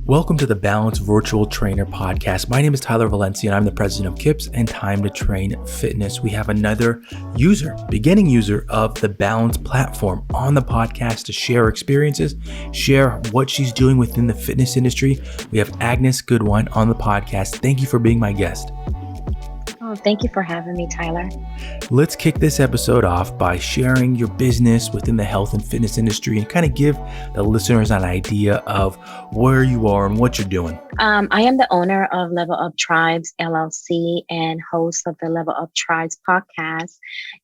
Welcome to the Balance Virtual Trainer Podcast. My name is Tyler Valencia, and I'm the president of KIPS and Time to Train Fitness. We have another beginning user of the Balance platform on the podcast to share experiences, share what she's doing within the fitness industry. We have Agnes Goodwine on the podcast. Thank you for being my guest. Oh, thank you for having me, Tyler. Let's kick this episode off by sharing your business within the health and fitness industry and kind of give the listeners an idea of where you are and what you're doing. I am the owner of Level Up Tribes, LLC, and host of the Level Up Tribes podcast.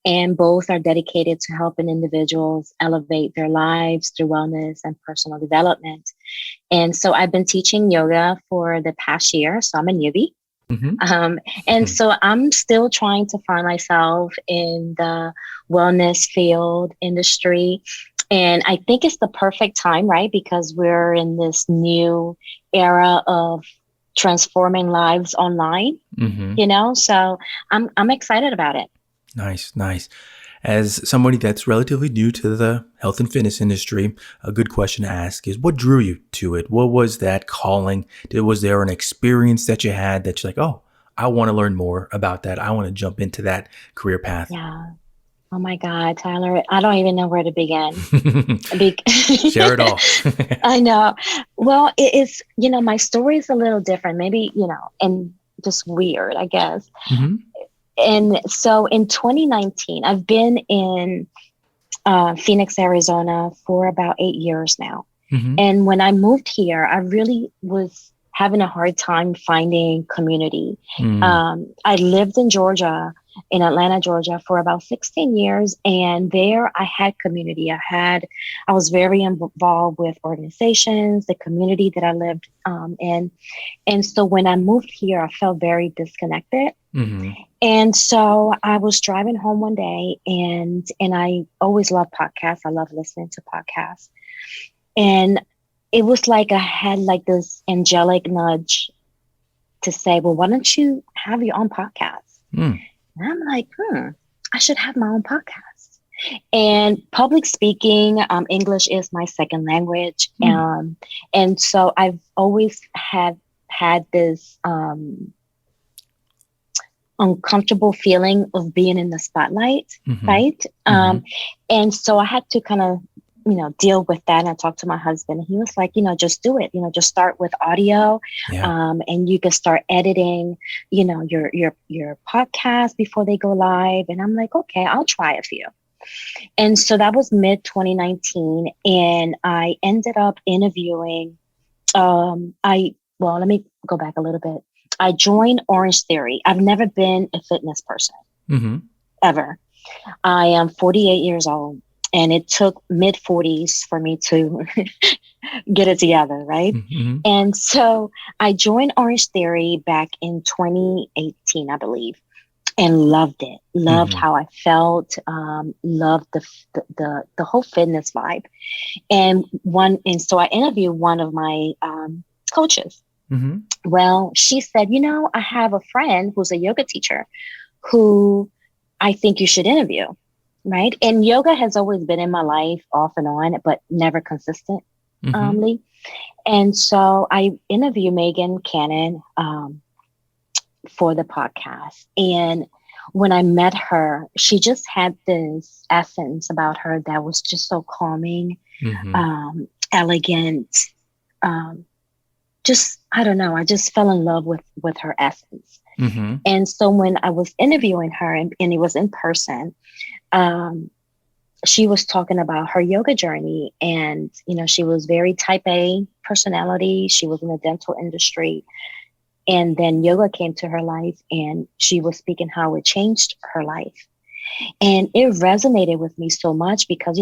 And both are dedicated to helping individuals elevate their lives through wellness and personal development. And so I've been teaching yoga for the past year, so I'm a newbie. So I'm still trying to find myself in the wellness field industry. And I think it's the perfect time, right? Because we're in this new era of transforming lives online, so I'm excited about it. Nice. As somebody that's relatively new to the health and fitness industry, a good question to ask is, what drew you to it? What was that calling? Was there an experience that you had that you're like, oh, I want to learn more about that. I want to jump into that career path. Yeah. Oh my God, Tyler, I don't even know where to begin. Share it all. I know. Well, it's, my story is a little different, maybe, and just weird, I guess. Mm-hmm. And so in 2019, I've been in Phoenix, Arizona for about 8 years now. Mm-hmm. And when I moved here, I really was having a hard time finding community. I lived in Atlanta, Georgia for about 16 years. And there I had community. I was very involved with organizations, the community that I lived in. And so when I moved here, I felt very disconnected. Mm-hmm. And so I was driving home one day and I always love podcasts. I love listening to podcasts. And it was like I had like this angelic nudge to say, well, why don't you have your own podcast? And I'm like, I should have my own podcast. And public speaking, English is my second language. And so I've always had this uncomfortable feeling of being in the spotlight, right? And so I had to kind of, deal with that. And I talked to my husband and he was like, just do it, just start with audio. Yeah. And you can start editing, your podcast before they go live. And I'm like, okay, I'll try a few. And so that was mid 2019. And I ended up interviewing, let me go back a little bit. I joined Orange Theory. I've never been a fitness person, ever. I am 48 years old. And it took mid 40s for me to get it together, right? Mm-hmm. And so I joined Orange Theory back in 2018, I believe, and loved it. Loved how I felt. Loved the whole fitness vibe. And so I interviewed one of my coaches. Mm-hmm. Well, she said, I have a friend who's a yoga teacher who I think you should interview. Right. And yoga has always been in my life off and on, but never consistently. And so I interviewed Megan Cannon for the podcast. And when I met her, she just had this essence about her that was just so calming, elegant. I don't know. I just fell in love with her essence. Mm-hmm. And so when I was interviewing her and it was in person, she was talking about her yoga journey and, she was very type A personality. She was in the dental industry and then yoga came to her life and she was speaking how it changed her life. And it resonated with me so much because,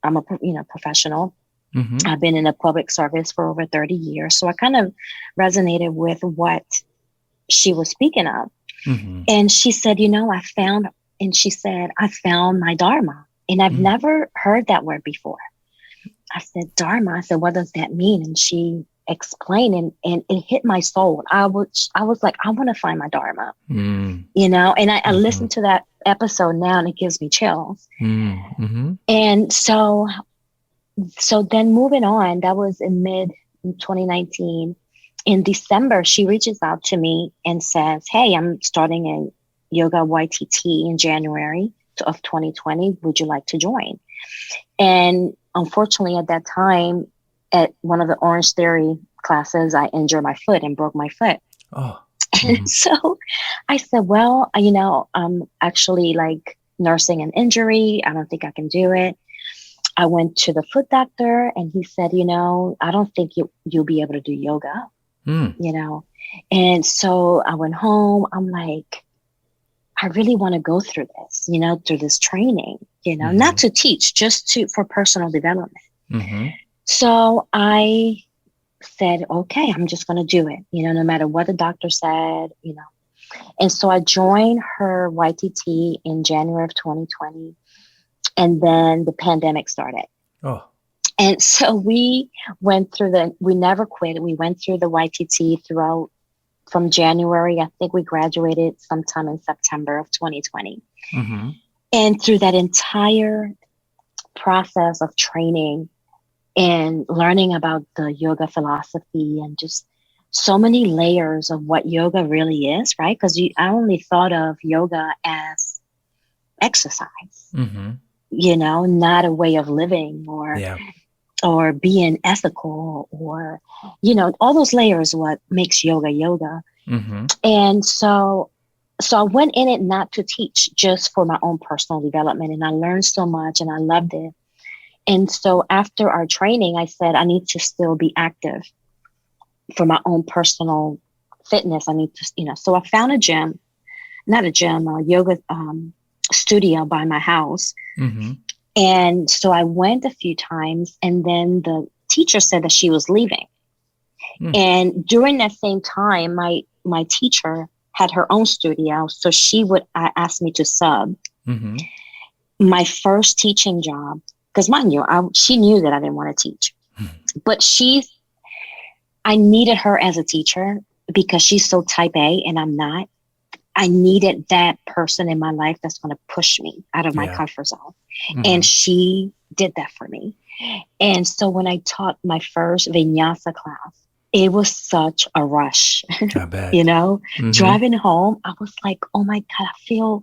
I'm a professional. Mm-hmm. I've been in the public service for over 30 years. So I kind of resonated with what she was speaking of. Mm-hmm. And she said, I found my Dharma. And I've never heard that word before. I said, Dharma. I said, what does that mean? And she explained and it hit my soul. I was like, I want to find my Dharma, and I listened to that episode now and it gives me chills. And so So then moving on, that was in mid 2019. In December, she reaches out to me and says, "Hey, I'm starting a yoga YTT in January of 2020. Would you like to join?" And unfortunately, at that time, at one of the Orange Theory classes, I injured my foot and broke my foot. Oh. And so I said, well, I'm actually like nursing an injury. I don't think I can do it. I went to the foot doctor and he said, I don't think you'll be able to do yoga, Mm. And so I went home. I'm like, I really want to go through this, through this training, not to teach, just for personal development. Mm-hmm. So I said, okay, I'm just going to do it, no matter what the doctor said. And so I joined her YTT in January of 2020. And then the pandemic started. Oh. And so we never quit. We went through the YTT throughout from January. I think we graduated sometime in September of 2020. Mm-hmm. And through that entire process of training and learning about the yoga philosophy and just so many layers of what yoga really is, right? Because I only thought of yoga as exercise, not a way of living or being ethical or, all those layers, what makes yoga yoga. Mm-hmm. And so I went in it not to teach, just for my own personal development. And I learned so much and I loved it. And so after our training, I said, I need to still be active for my own personal fitness. I need to, so I found a yoga studio by my house. Mm-hmm. And so I went a few times and then the teacher said that she was leaving. And during that same time, my teacher had her own studio. So she would ask me to sub. Mm-hmm. My first teaching job, because mind you, she knew that I didn't want to teach, but I needed her as a teacher because she's so type A and I'm not. I needed that person in my life that's going to push me out of my comfort zone. Mm-hmm. And she did that for me. And so when I taught my first vinyasa class, it was such a rush, I bet. Driving home, I was like, oh my God, I feel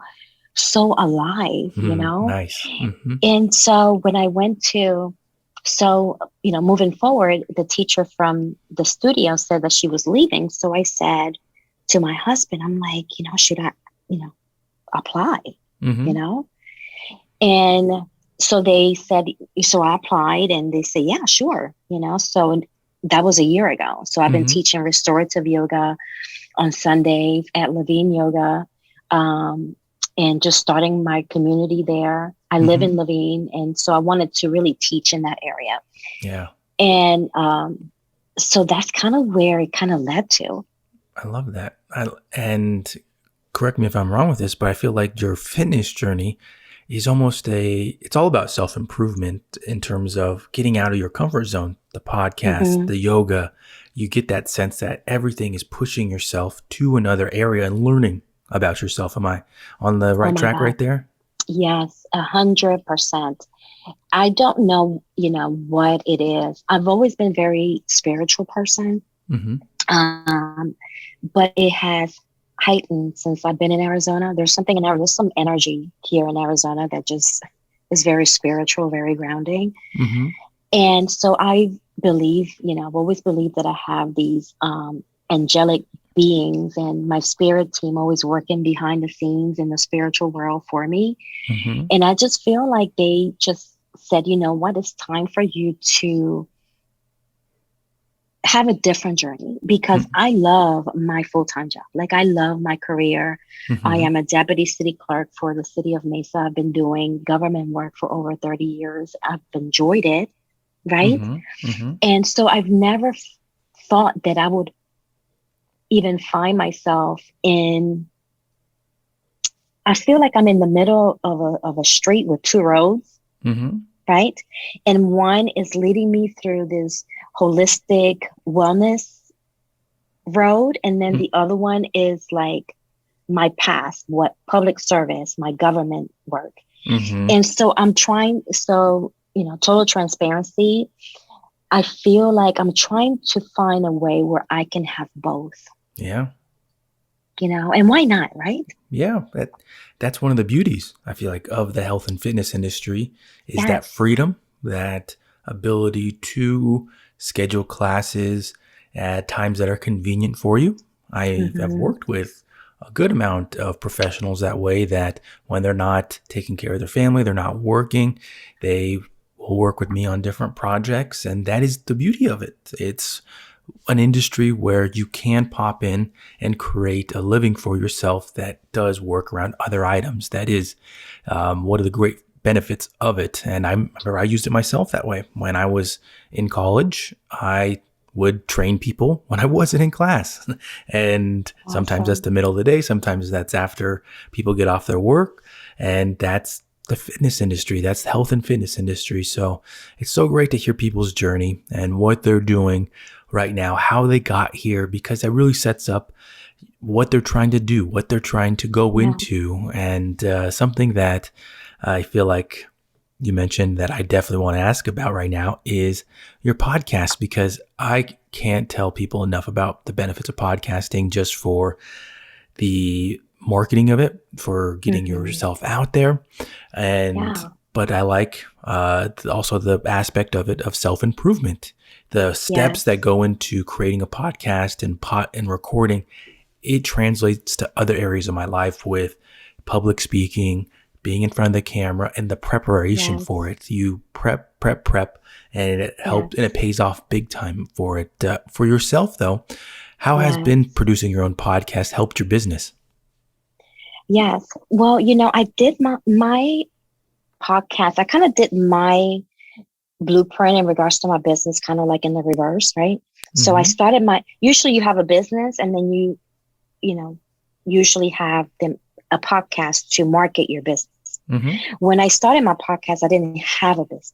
so alive, Nice. Mm-hmm. And so when I went moving forward, the teacher from the studio said that she was leaving. So I said to my husband, I'm like, should I, apply, And so they said, so I applied and they said, yeah, sure. So that was a year ago. So I've been teaching restorative yoga on Sundays at Levine Yoga, and just starting my community there. I live in Levine. And so I wanted to really teach in that area. Yeah. And so that's kind of where it kind of led to. I love that. And correct me if I'm wrong with this, but I feel like your fitness journey is it's all about self-improvement in terms of getting out of your comfort zone, the podcast, the yoga. You get that sense that everything is pushing yourself to another area and learning about yourself. Am I on the right track right there? Yes, 100%. I don't know, what it is. I've always been a very spiritual person. But it has heightened since I've been in Arizona. There's some energy here in Arizona that just is very spiritual, very grounding. And so I believe, I've always believed that I have these angelic beings and my spirit team always working behind the scenes in the spiritual world for me. And I just feel like they just said, what, it's time for you to have a different journey, because I love my full-time job. Like, I love my career. I am a deputy city clerk for the city of Mesa. I've been doing government work for over 30 years. I've enjoyed it. Right. And so I've never thought that I would even find myself I feel like I'm in the middle of a street with two roads. Right. And one is leading me through this holistic wellness road. And then the other one is like my past, what public service, my government work. And so total transparency, I feel like I'm trying to find a way where I can have both, Yeah. and why not, right? Yeah. That's one of the beauties, I feel like, of the health and fitness industry is that Yes. freedom, that ability to schedule classes at times that are convenient for you. I have Hmm. worked with a good amount of professionals that way, that when they're not taking care of their family, they're not working, they will work with me on different projects. And that is the beauty of it. It's an industry where you can pop in and create a living for yourself that does work around other items. That is one of the great benefits of it. And I remember I used it myself that way. When I was in college, I would train people when I wasn't in class. And sometimes that's Awesome. the middle of the day. Sometimes that's after people get off their work. And that's the fitness industry. That's the health and fitness industry. So it's so great to hear people's journey and what they're doing right now, how they got here, because that really sets up what they're trying to do, what they're trying to go Yeah. into. And something that I feel like you mentioned that I definitely want to ask about right now is your podcast, because I can't tell people enough about the benefits of podcasting, just for the marketing of it, for getting Hmm. yourself out there. And Yeah. but I like also the aspect of it of self-improvement, the steps that Yes. go into creating a podcast and recording. It translates to other areas of my life, with public speaking, being in front of the camera, and the preparation for Yes. it. You prep, and it helps, and it Yes. pays off big time for it. For yourself, though, how has been Yes. producing your own podcast helped your business? Yes. Well, I did my podcast. I kind of did my blueprint in regards to my business, kind of like in the reverse, right? So I Mm-hmm. started usually you have a business and then you know, usually have a podcast to market your business. Mm-hmm. When I started my podcast, I didn't have a business,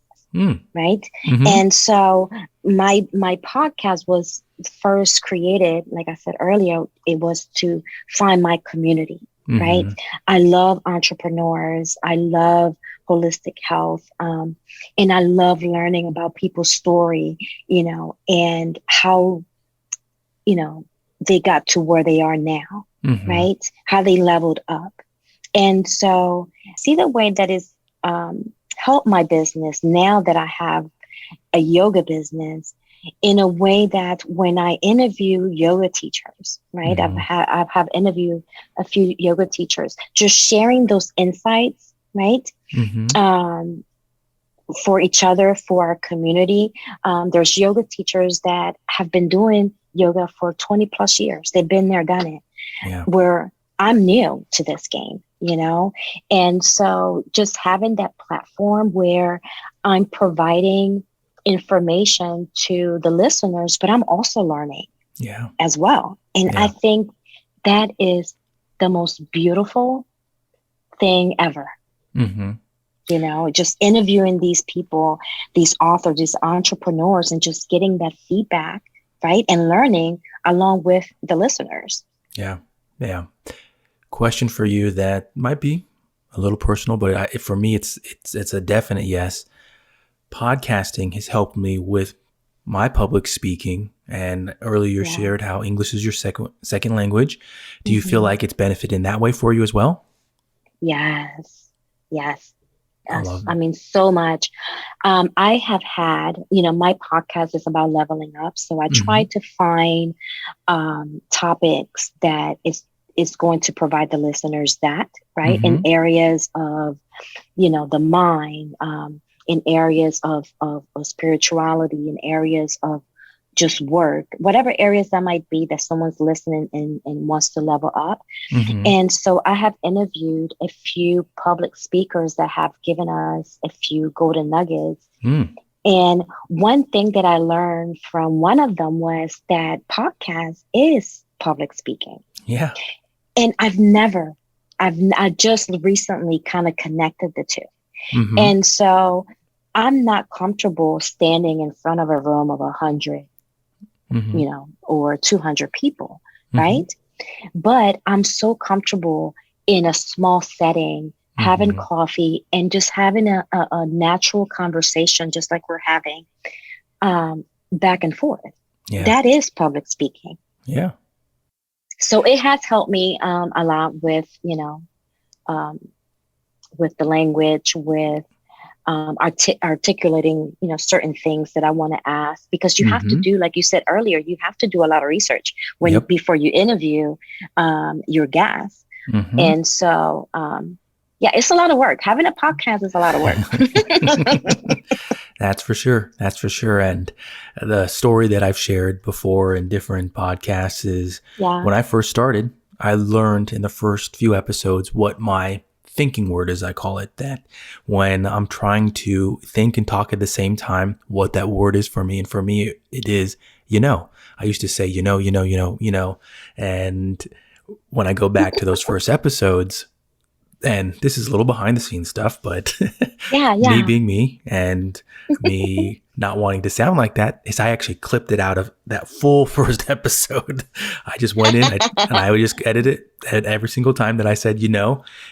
right? Mm-hmm. And so my podcast was first created, like I said earlier, it was to find my community, right? Mm-hmm. I love entrepreneurs. I love holistic health. And I love learning about people's story, and how, you know, they got to where they are now, Mm-hmm. right? How they leveled up. And so see the way that is helped my business now that I have a yoga business, in a way that when I interview yoga teachers, right? Mm-hmm. I've have interviewed a few yoga teachers, just sharing those insights, right? Mm-hmm. Um, for each other, for our community. There's yoga teachers that have been doing yoga for 20 plus years. They've been there, done it, Yeah. where I'm new to this game. And so just having that platform where I'm providing information to the listeners, but I'm also learning Yeah. as well. And I Yeah. think that is the most beautiful thing ever. Mm-hmm. Just interviewing these people, these authors, these entrepreneurs, and just getting that feedback, right? And learning along with the listeners. Yeah. Yeah. Question for you that might be a little personal, but for me, it's a definite yes. Podcasting has helped me with my public speaking, and earlier you Yeah. shared how English is your second language. Do you feel Hmm. like it's benefited in that way for you as well? Yes. Yes. I Yes. love I it. mean, so much. I have had, my podcast is about leveling up. So I try Mm-hmm. to find topics that is going to provide the listeners that, right? In Mm-hmm. areas of, the mind, in areas of spirituality, in areas of just work, whatever areas that might be that someone's listening and wants to level up. Mm-hmm. And so I have interviewed a few public speakers that have given us a few golden nuggets. Mm. And one thing that I learned from one of them was that podcast is public speaking. Yeah. And I just recently kind of connected the two. Mm-hmm. And so I'm not comfortable standing in front of a room of 100, Mm-hmm. or 200 people, Mm-hmm. right? But I'm so comfortable in a small setting having Mm-hmm. coffee, and just having a natural conversation, just like we're having, back and forth. Yeah. That is public speaking. Yeah. So it has helped me a lot with, um, with the language, with articulating, certain things that I want to ask, because you have to Mm-hmm. do, like you said earlier, you have to do a lot of research Yep. before you interview your guests. Mm-hmm. And so, yeah, it's a lot of work. Having a podcast is a lot of work. That's for sure. That's for sure. And the story that I've shared before in different podcasts is Yeah. when I first started, I learned in the first few episodes what my thinking word is, I call it, that when I'm trying to think and talk at the same time, what that word is for me. And for me, it is, I used to say, and when I go back to those first episodes, and this is a little behind the scenes stuff, but Yeah. me Yeah. being me and me not wanting to sound like that is I actually clipped it out of that full first episode. I just went in and I would just edit it at every single time that I said,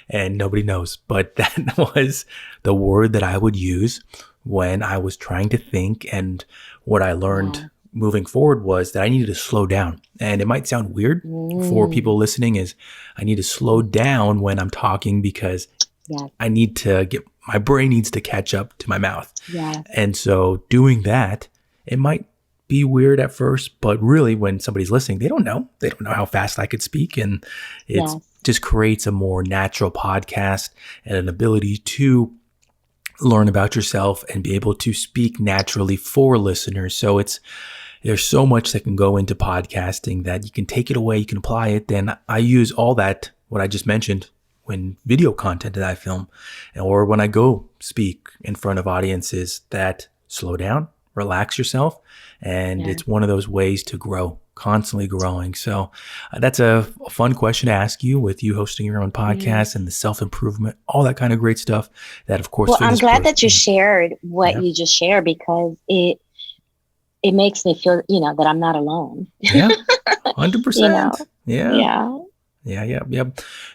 and nobody knows. But that was the word that I would use when I was trying to think. And what I learned Yeah. moving forward was that I needed to slow down. And it might sound weird for Mm. people listening, is I need to slow down when I'm talking because Yes. I need to my brain needs to catch up to my mouth. Yes. And so doing that, it might be weird at first, but really when somebody's listening, they don't know. They don't know how fast I could speak. And it Yes. just creates a more natural podcast and an ability to learn about yourself and be able to speak naturally for listeners. So there's so much that can go into podcasting that you can take it away, you can apply it. Then I use all that, what I just mentioned, when video content that I film, or when I go speak in front of audiences, that slow down, relax yourself. And Yeah. it's one of those ways to grow, constantly growing. So that's a fun question to ask you, with you hosting your own podcast and the self-improvement, all that kind of great stuff that, of course, Well, I'm fitness glad pros. that you shared what Yeah. you just shared, because it makes me feel, that I'm not alone. Yeah. You 100%. know. Yeah. Yeah. Yeah.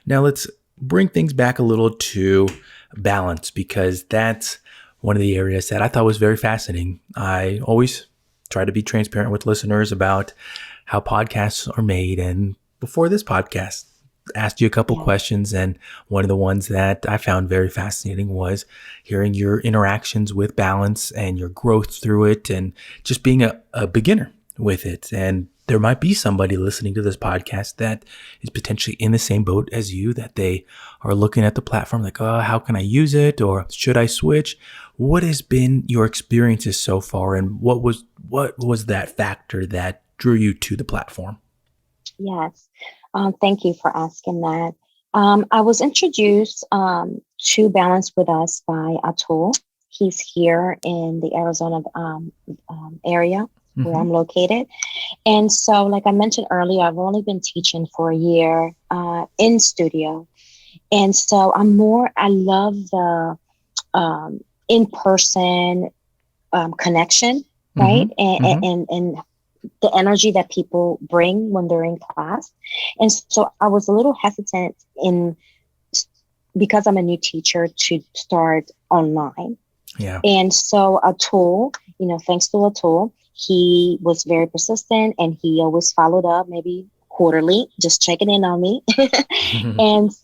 Now let's bring things back a little to balance, because that's one of the areas that I thought was very fascinating. I always try to be transparent with listeners about how podcasts are made. And before this podcast, asked you a couple Yeah. questions. And one of the ones that I found very fascinating was hearing your interactions with balance and your growth through it, and just being a beginner with it. And there might be somebody listening to this podcast that is potentially in the same boat as you, that they are looking at the platform like, oh, how can I use it? Or should I switch? What has been your experiences so far? And what was that factor that drew you to the platform? Yes. Thank you for asking that. I was introduced to Balance with Us by Atul. He's here in the Arizona area where Mm-hmm. I'm located. And so, like I mentioned earlier, I've only been teaching for a year in studio. And so I love the in-person connection, right? Mm-hmm. Mm-hmm. And the energy that people bring when they're in class. And so I was a little hesitant because I'm a new teacher, to start online. Yeah. And so Atul, thanks to Atul, he was very persistent, and he always followed up, maybe quarterly, just checking in on me.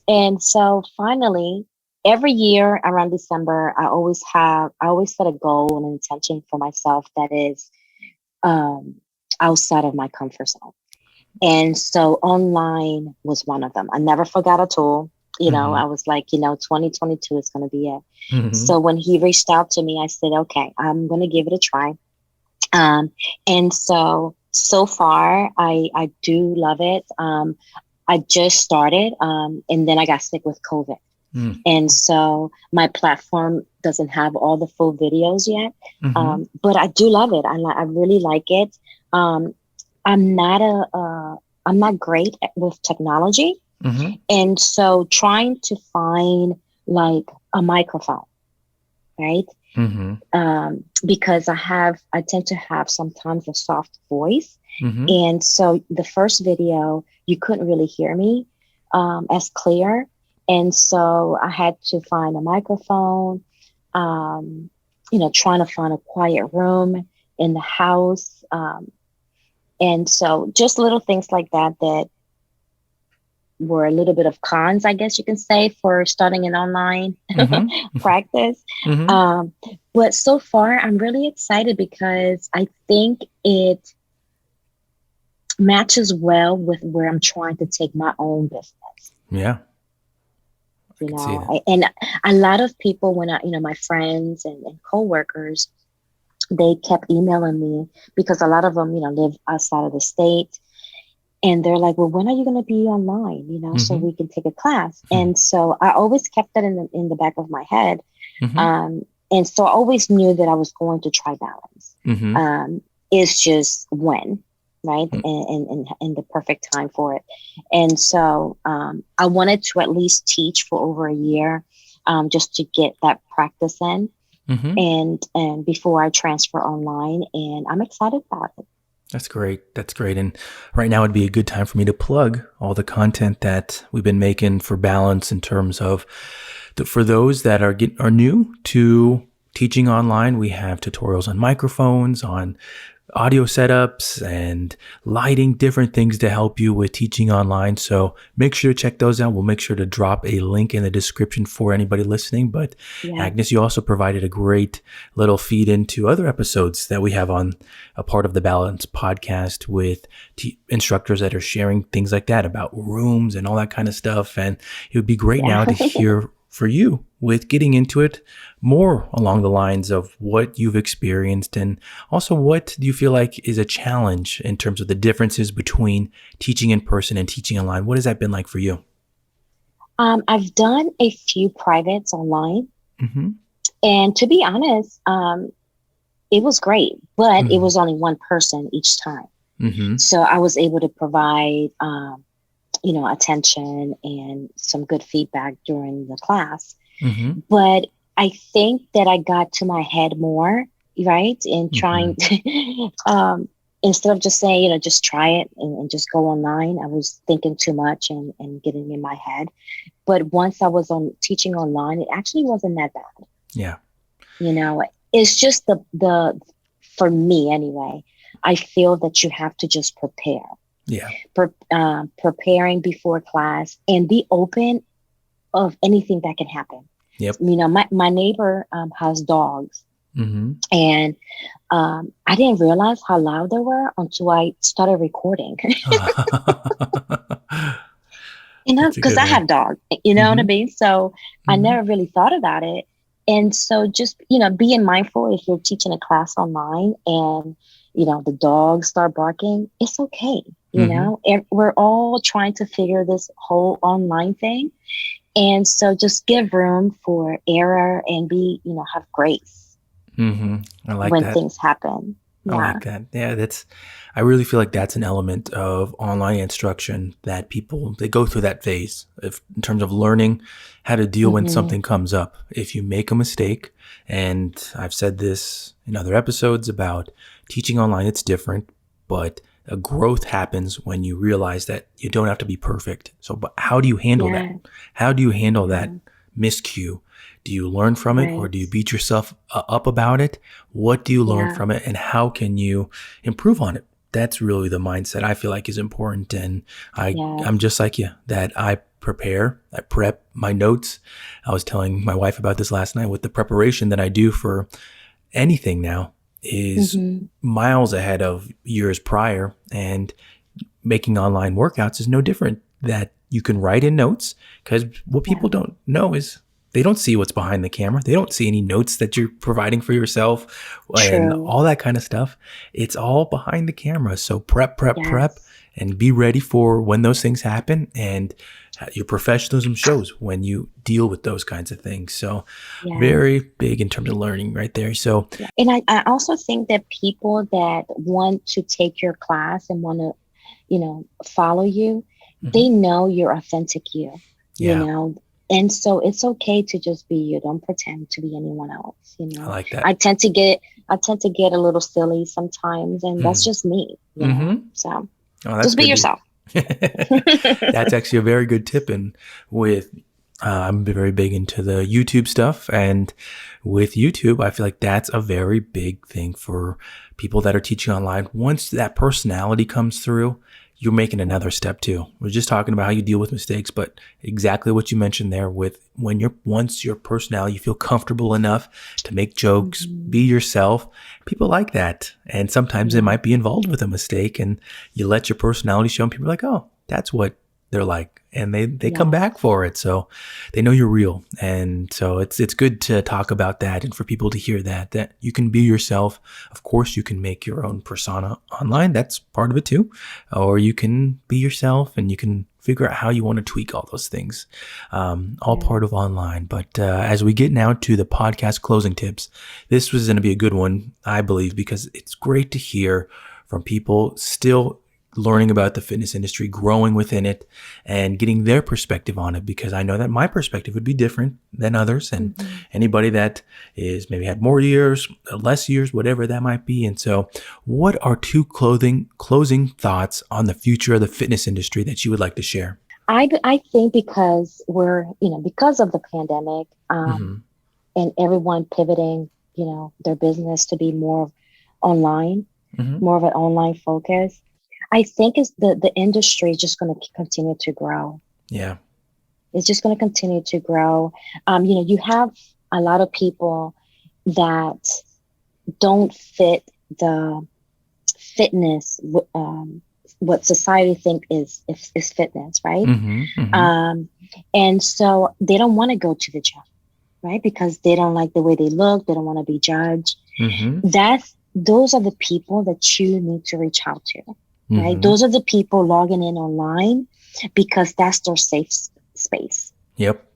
And so finally, every year around December, I always set a goal and an intention for myself that is um, outside of my comfort zone. And so online was one of them. I never forgot Atul. Mm-hmm. I was like, 2022 is going to be it. Mm-hmm. So when he reached out to me, I said, okay, I'm going to give it a try. And so far, I do love it. I just started, and then I got sick with COVID. Mm. And so my platform doesn't have all the full videos yet. Mm-hmm. But I do love it. I really like it. I'm not great with technology. Mm-hmm. And so trying to find like a microphone, right? Mm-hmm. Because I tend to have sometimes a soft voice. Mm-hmm. And so the first video, you couldn't really hear me as clear. And so I had to find a microphone, trying to find a quiet room in the house. And so just little things like that that were a little bit of cons, I guess you can say, for starting an online Mm-hmm. practice. Mm-hmm. Um, but so far, I'm really excited because I think it matches well with where I'm trying to take my own business. Yeah, I can see that. And a lot of people, when my friends and coworkers, they kept emailing me because a lot of them, live outside of the state. And they're like, well, when are you going to be online, so Mm-hmm. we can take a class? And so I always kept that in the back of my head. Mm-hmm. And so I always knew that I was going to try balance. Mm-hmm. It's just when, right? And the perfect time for it. And so I wanted to at least teach for over a year, just to get that practice in. Mm-hmm. And before I transfer online, and I'm excited about it. That's great. That's great. And right now would be a good time for me to plug all the content that we've been making for Balance in terms of for those that are new to teaching online. We have tutorials on microphones, on audio setups and lighting, different things to help you with teaching online. So make sure to check those out. We'll make sure to drop a link in the description for anybody listening. But Yeah. Agnes, you also provided a great little feed into other episodes that we have on a part of the Balance podcast with instructors that are sharing things like that about rooms and all that kind of stuff. And it would be great now to hear for you with getting into it more along the lines of what you've experienced, and also what do you feel like is a challenge in terms of the differences between teaching in person and teaching online? What has that been like for you? I've done a few privates online, Mm-hmm. and to be honest, it was great, but it Mm-hmm. was only one person each time. Mm-hmm. So I was able to provide, attention and some good feedback during the class. Mm-hmm. But I think that I got to my head more, right? In trying Mm-hmm. to, instead of just saying, just try it and just go online, I was thinking too much and getting in my head. But once I was on teaching online, it actually wasn't that bad. Yeah. It's just the for me anyway, I feel that you have to just prepare. Yeah. Preparing before class and be open of anything that can happen. Yep. My neighbor has dogs, Mm-hmm. and I didn't realize how loud they were until I started recording. That's a Because good I one. have dogs, you know what I Mm-hmm. mean? So I Mm-hmm. never really thought about it. And so just, being mindful if you're teaching a class online and, the dogs start barking, it's okay. Mm-hmm. And we're all trying to figure this whole online thing. And so just give room for error and have grace Mm-hmm. I like when that. things happen. I Yeah. like that. Yeah, I really feel like that's an element of online instruction that they go through that phase in terms of learning how to deal when Hmm. something comes up. If you make a mistake, and I've said this in other episodes about teaching online, it's different, but a growth happens when you realize that you don't have to be perfect. So, but how do you handle that? Yeah. How do you handle that Yeah. miscue? Do you learn from it, or Right. do you beat yourself up about it? What do you learn Yeah. from it, and how can you improve on it? That's really the mindset I feel like is important. And Yeah. I'm just like you, that I prep my notes. I was telling my wife about this last night with the preparation that I do for anything now is Hmm. miles ahead of years prior, and making online workouts is no different. That you can write in notes, because what Yeah. people don't know is they don't see what's behind the camera. They don't see any notes that you're providing for yourself and True. all that kind of stuff. It's all behind the camera. So prep, Yes. and be ready for when those things happen. And your professionalism shows when you deal with those kinds of things. So Yeah. very big in terms of learning right there. So Yeah. And I also think that people that want to take your class and want to, follow you, they mhm, know you're authentic you yeah, know. And so it's okay to just be you. Don't pretend to be anyone else. I like that. I tend to get a little silly sometimes, and that's Mm-hmm. just me. Mm-hmm. So Oh, that's just be good. yourself. That's actually a very good tip. And with I'm very big into the YouTube stuff. And with YouTube, I feel like that's a very big thing for people that are teaching online. Once that personality comes through, you're making another step too. We're just talking about how you deal with mistakes, but exactly what you mentioned there with once your personality, you feel comfortable enough to make jokes, be yourself. People like that. And sometimes it might be involved with a mistake and you let your personality show and people are like, oh, that's what they're like. And they come back for it. So they know you're real. And so it's good to talk about that and for people to hear that you can be yourself. Of course, you can make your own persona online. That's part of it too. Or you can be yourself and you can figure out how you want to tweak all those things. All part of online. But as we get now to the podcast closing tips, this was going to be a good one, I believe, because it's great to hear from people still learning about the fitness industry, growing within it, and getting their perspective on it, because I know that my perspective would be different than others and anybody that is maybe had more years, less years, whatever that might be. And so what are two closing thoughts on the future of the fitness industry that you would like to share? I think because because of the pandemic, and everyone pivoting, their business to be more online, more of an online focus. I think the industry is just going to continue to grow. Yeah. It's just going to continue to grow. You have a lot of people that don't fit the fitness, what society think is fitness, right? And so they don't want to go to the gym, right? Because they don't like the way they look. They don't want to be judged. Those are the people that you need to reach out to. Right. Those are the people logging in online because that's their safe space. Yep.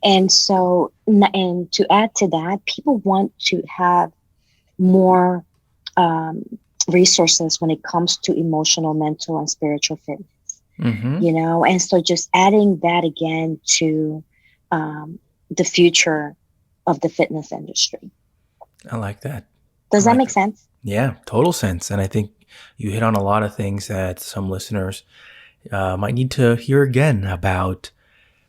And so, and to add to that, people want to have more resources when it comes to emotional, mental, and spiritual fitness. And so just adding that again to the future of the fitness industry. I like that. Does that make sense? Yeah, total sense. And I think you hit on a lot of things that some listeners might need to hear again about.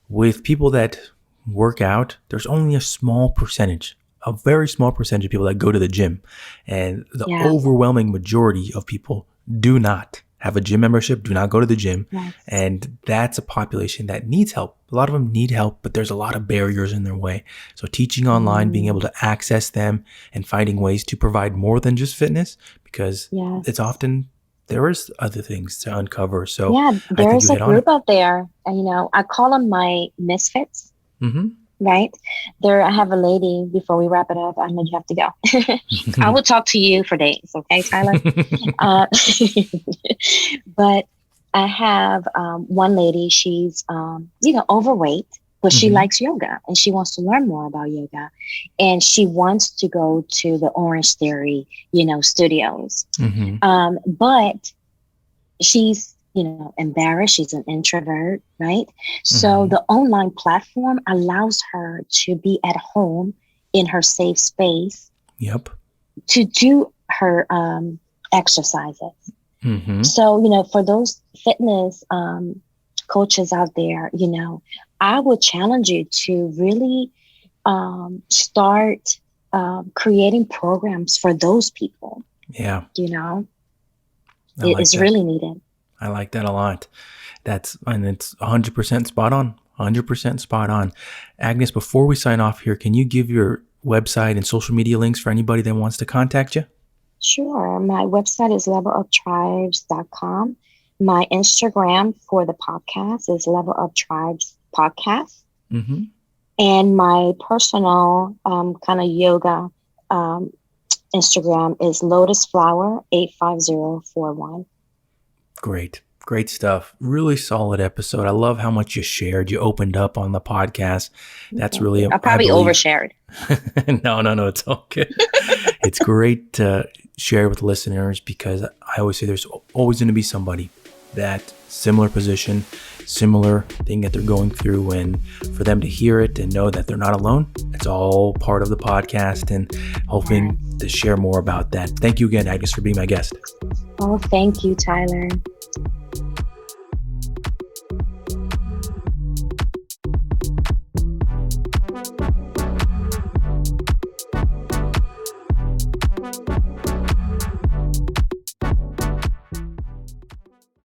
With people that work out, there's only a very small percentage of people that go to the gym. And the overwhelming majority of people do not have a gym membership, do not go to the gym. Yes. And that's a population that needs help. A lot of them need help, but there's a lot of barriers in their way. So teaching online, being able to access them and finding ways to provide more than just fitness, because it's often there is other things to uncover. So there's a group out there, I call them my misfits. Right there, I have a lady. Before we wrap it up, I know you have to go. I will talk to you for days, okay, Tyler? But I have one lady. She's overweight, but she likes yoga and she wants to learn more about yoga, and she wants to go to the Orange Theory, studios. But she's embarrassed. She's an introvert, right? So the online platform allows her to be at home in her safe space. Yep. To do her exercises. So, for those fitness coaches out there, I would challenge you to really start creating programs for those people. Yeah. It's really needed. I like that a lot. And it's 100% spot on. 100% spot on. Agnes, before we sign off here, can you give your website and social media links for anybody that wants to contact you? Sure. My website is leveluptribes.com. My Instagram for the podcast is Level Up Tribes Podcast. And my personal kind of yoga Instagram is Lotus Flower 85041. Great stuff. Really solid episode. I love how much you shared. You opened up on the podcast. That's really, I probably overshared. No, it's all good. It's great to share with listeners, because I always say there's always going to be somebody that similar position, similar thing that they're going through, and for them to hear it and know that they're not alone. It's all part of the podcast, and hoping to share more about that. Thank you again, Agnes, for being my guest. Oh, thank you, Tyler.